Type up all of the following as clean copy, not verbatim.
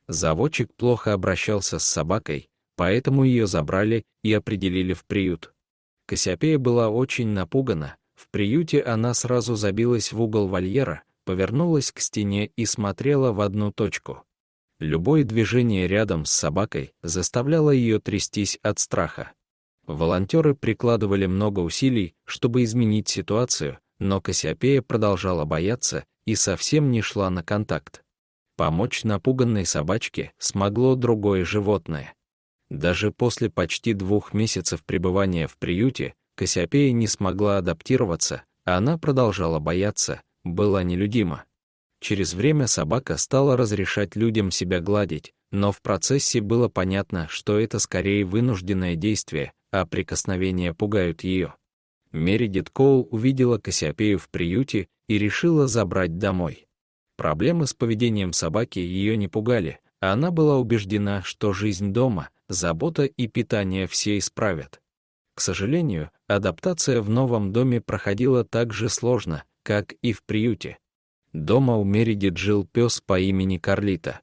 Заводчик плохо обращался с собакой, поэтому ее забрали и определили в приют. Кассиопея была очень напугана. В приюте она сразу забилась в угол вольера, повернулась к стене и смотрела в одну точку. Любое движение рядом с собакой заставляло ее трястись от страха. Волонтеры прикладывали много усилий, чтобы изменить ситуацию, но Кассиопея продолжала бояться и совсем не шла на контакт. Помочь напуганной собачке смогло другое животное. Даже после почти 2 месяцев пребывания в приюте Кассиопея не смогла адаптироваться, а она продолжала бояться, была нелюдима. Через время собака стала разрешать людям себя гладить, но в процессе было понятно, что это скорее вынужденное действие, а прикосновения пугают ее. Мередит Коул увидела Кассиопею в приюте и решила забрать домой. Проблемы с поведением собаки ее не пугали, а она была убеждена, что жизнь дома, забота и питание все исправят. К сожалению, адаптация в новом доме проходила так же сложно, как и в приюте. Дома у Мередит жил пес по имени Карлита.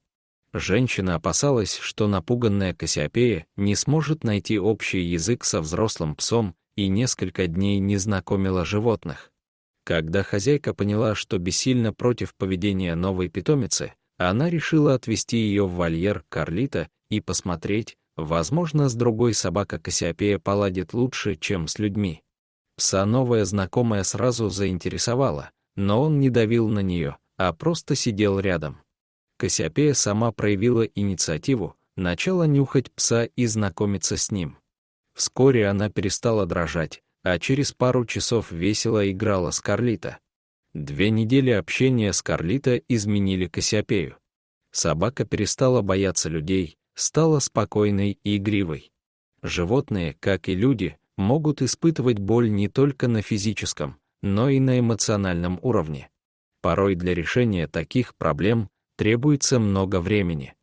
Женщина опасалась, что напуганная Кассиопея не сможет найти общий язык со взрослым псом и несколько дней не знакомила животных. Когда хозяйка поняла, что бессильна против поведения новой питомицы, она решила отвезти ее в вольер Карлита и посмотреть, возможно, с другой собака Кассиопея поладит лучше, чем с людьми. Пса новая знакомая сразу заинтересовала, но он не давил на нее, а просто сидел рядом. Кассиопея сама проявила инициативу, начала нюхать пса и знакомиться с ним. Вскоре она перестала дрожать, а через пару часов весело играла с Карлита. 2 недели общения с Карлита изменили Кассиопею. Собака перестала бояться людей, стала спокойной и игривой. Животные, как и люди, могут испытывать боль не только на физическом, но и на эмоциональном уровне. Порой для решения таких проблем требуется много времени.